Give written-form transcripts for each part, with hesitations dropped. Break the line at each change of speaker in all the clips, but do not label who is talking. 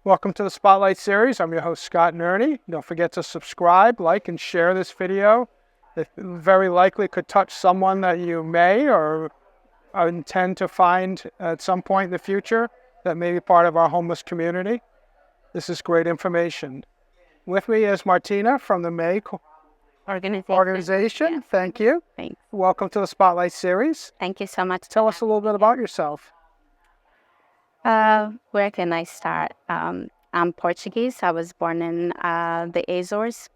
Welcome to the Spotlight Series. I'm your host, Scott Nerney. Don't forget to subscribe, like, and share this video. It very likely could touch someone that you may or intend to find at some point in the future that may be part of our homeless community. This is great information. With me is Martina from the MAE Organization.
Yes.
Thank you.
Thanks.
Welcome to the Spotlight Series.
Thank you so much.
Tell us a little bit about yourself.
Where can I start? I'm Portuguese. I was born in the Azores.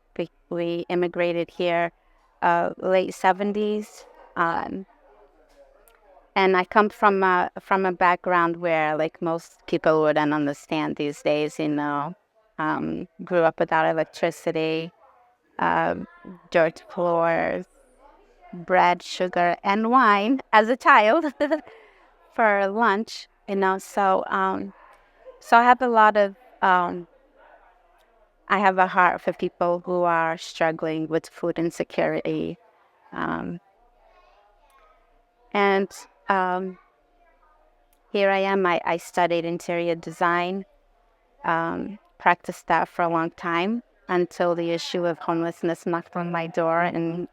We immigrated here late 70s. And I come from a background where, like most people wouldn't understand these days, grew up without electricity, dirt floors, bread, sugar, and wine as a child for lunch. So I have a lot of, I have a heart for people who are struggling with food insecurity. And here I am. I studied interior design, practiced that for a long time until the issue of homelessness knocked on my door and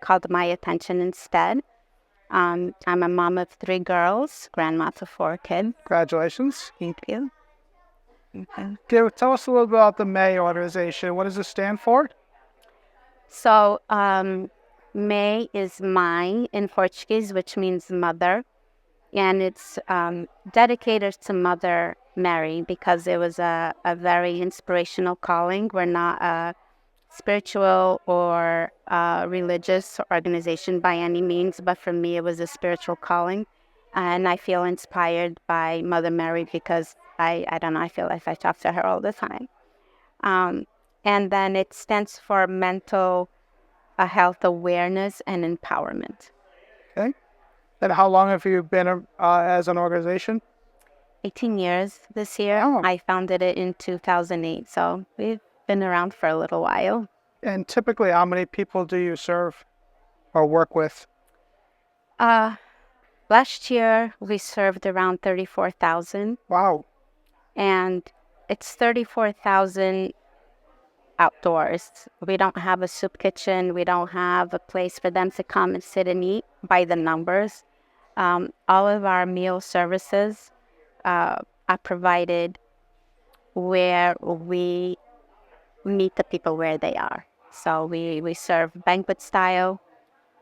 called my attention instead. I'm a mom of 3 girls, grandma to 4 kids.
Congratulations.
Thank you.
Tell us a little bit about the MAE Organization. What does it stand for?
So MAE is mãe in Portuguese, which means mother. And it's dedicated to Mother Mary because it was a very inspirational calling. We're not a spiritual or religious organization by any means, but for me it was a spiritual calling. And I feel inspired by Mother Mary because I don't know, I feel like I talk to her all the time. And then it stands for mental health awareness and empowerment.
Okay. And how long have you been as an organization?
18 years this year.
Oh.
I founded it in 2008, so we've been around for a little while.
And typically, how many people do you serve or work with?
Last year, we served around 34,000.
Wow.
And it's 34,000 outdoors. We don't have a soup kitchen. We don't have a place for them to come and sit and eat by the numbers. All of our meal services are provided where we meet the people where they are. So we serve banquet style.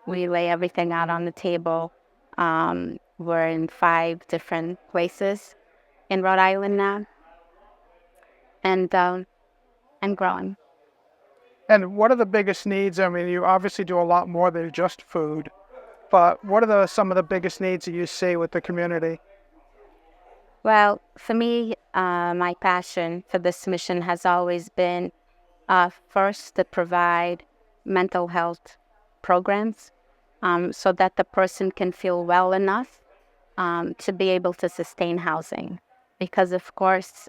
We lay everything out on the table. We're in 5 different places in Rhode Island now. And growing.
And what are the biggest needs? I mean, you obviously do a lot more than just food, but what are some of the biggest needs that you see with the community?
Well, for me, my passion for this mission has always been first to provide mental health programs so that the person can feel well enough to be able to sustain housing. Because, of course,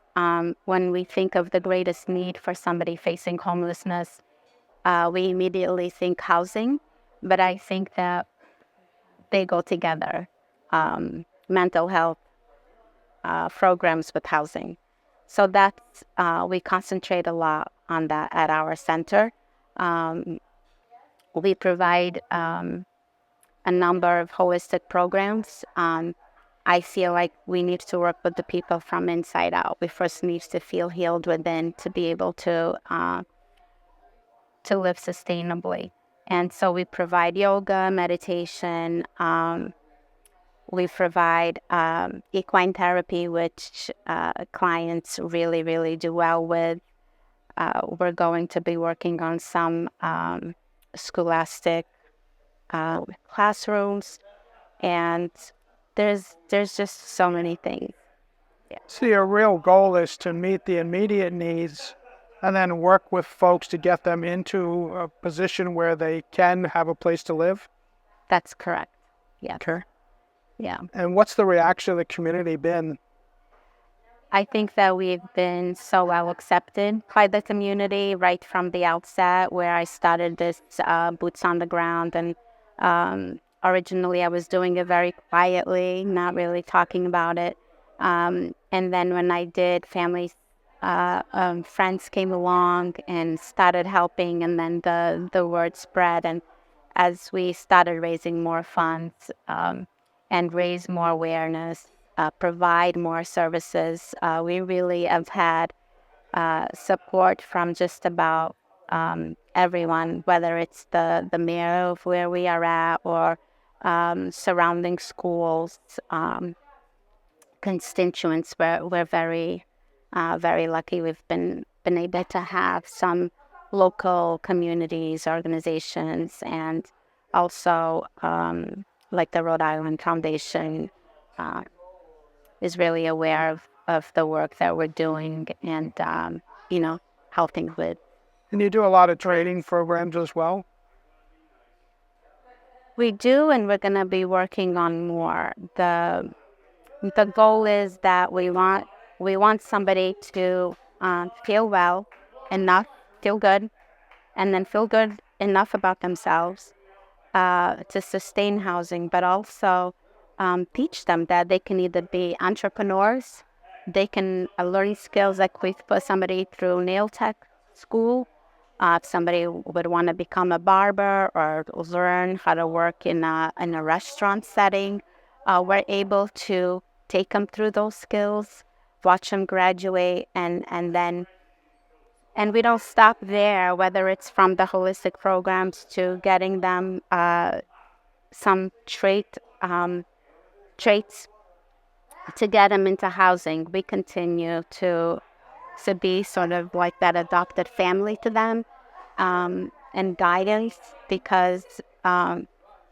when we think of the greatest need for somebody facing homelessness, we immediately think housing, but I think that they go together, mental health programs with housing. So that's, we concentrate a lot on that at our center. We provide a number of holistic programs. I feel like we need to work with the people from inside out. We first need to feel healed within to be able to live sustainably. And so we provide yoga, meditation. We provide equine therapy, which clients really, really do well with. We're going to be working on some scholastic classrooms, and there's just so many things. Yeah.
So your real goal is to meet the immediate needs and then work with folks to get them into a position where they can have a place to live?
That's correct. Yeah.
Okay.
Yeah.
And what's the reaction of the community been?
I think that we've been so well accepted by the community right from the outset, where I started this boots on the ground. And originally I was doing it very quietly, not really talking about it. And then when I did, friends came along and started helping, and then the word spread. And as we started raising more funds and raise more awareness, provide more services, we really have had support from just about everyone, whether it's the mayor of where we are at or surrounding schools, constituents. We're very lucky. We've been able to have some local communities, organizations, and also like the Rhode Island Foundation uh, is really aware of the work that we're doing and, helping with.
And you do a lot of training programs as well?
We do, and we're going to be working on more. The goal is that we want somebody to feel well enough, feel good, and then feel good enough about themselves to sustain housing, but also teach them that they can either be entrepreneurs, they can learn skills like we put somebody through nail tech school. If somebody would want to become a barber or learn how to work in a restaurant setting, we're able to take them through those skills, watch them graduate, and we don't stop there, whether it's from the holistic programs to getting them some traits to get them into housing. We continue to be sort of like that adopted family to them and guidance, because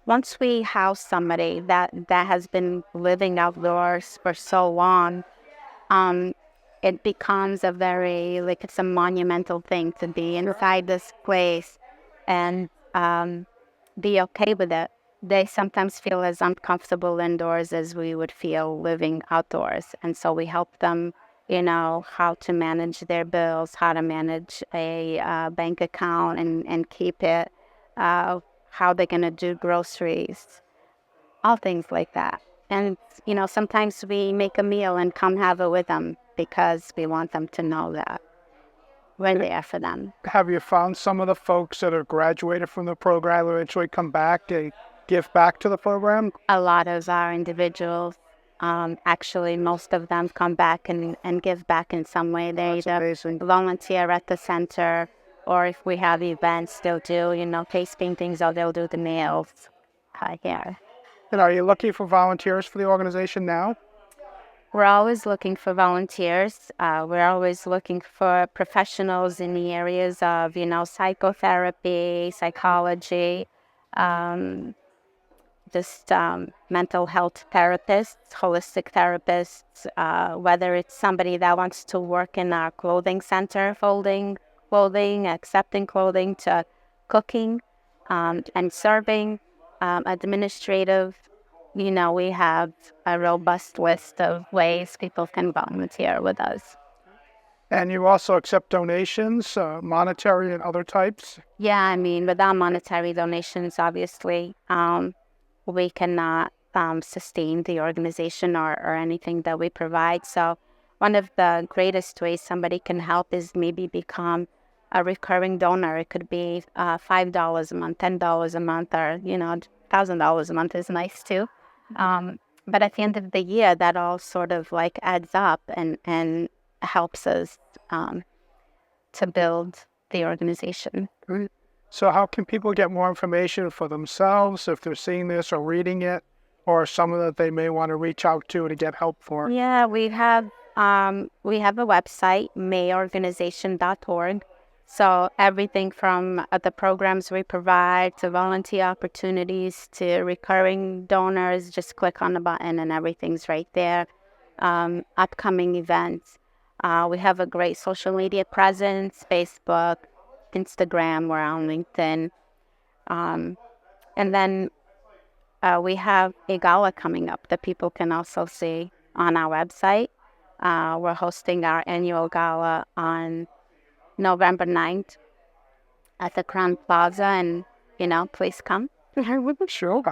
once we house somebody that has been living outdoors for so long, it becomes it's a monumental thing to be inside this place and be okay with it. They sometimes feel as uncomfortable indoors as we would feel living outdoors. And so we help them, how to manage their bills, how to manage a bank account and keep it, how they're going to do groceries, all things like that. And, sometimes we make a meal and come have it with them because we want them to know that we're there for them.
Have you found some of the folks that are graduated from the program eventually come back and give back to the program?
A lot of our individuals, actually, most of them come back and give back in some way. They either volunteer at the center, or if we have events, they'll do, face paintings, or they'll do the nails here.
And are you looking for volunteers for the organization now?
We're always looking for volunteers. We're always looking for professionals in the areas of, psychotherapy, psychology, mental health therapists, holistic therapists, whether it's somebody that wants to work in our clothing center, folding clothing, accepting clothing, to cooking and serving, administrative. We have a robust list of ways people can volunteer with us.
And you also accept donations, monetary and other types?
Yeah, without monetary donations, obviously, we cannot sustain the organization or anything that we provide. So one of the greatest ways somebody can help is maybe become a recurring donor. It could be $5 a month, $10 a month, or, $1,000 a month is nice too. But at the end of the year, that all sort of like adds up and helps us to build the organization.
Great. So how can people get more information for themselves if they're seeing this or reading it, or someone that they may want to reach out to get help for?
Yeah, we have a website, maeorganization.org. So everything from the programs we provide to volunteer opportunities to recurring donors, just click on the button and everything's right there. Upcoming events. We have a great social media presence, Facebook, Instagram, we're on LinkedIn. And then we have a gala coming up that people can also see on our website. We're hosting our annual gala on November 9th at the Crown Plaza, and, please come.
Sure.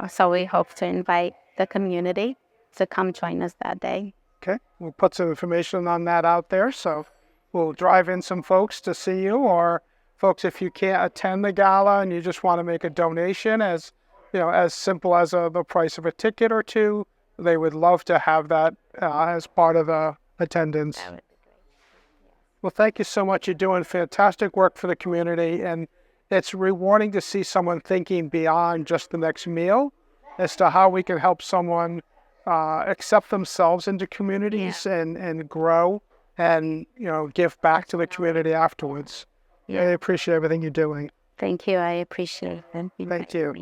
So we hope to invite the community. to come join us that day.
Okay, we'll put some information on that out there. So we'll drive in some folks to see you, or folks, if you can't attend the gala and you just want to make a donation, as as simple as the price of a ticket or two, they would love to have that as part of the attendance.
That would be great.
Well, thank you so much. You're doing fantastic work for the community, and it's rewarding to see someone thinking beyond just the next meal as to how we can help someone accept themselves into communities and grow and, give back to the community afterwards.
Yeah.
I appreciate everything you're doing.
Thank you. I appreciate it.
Thank you.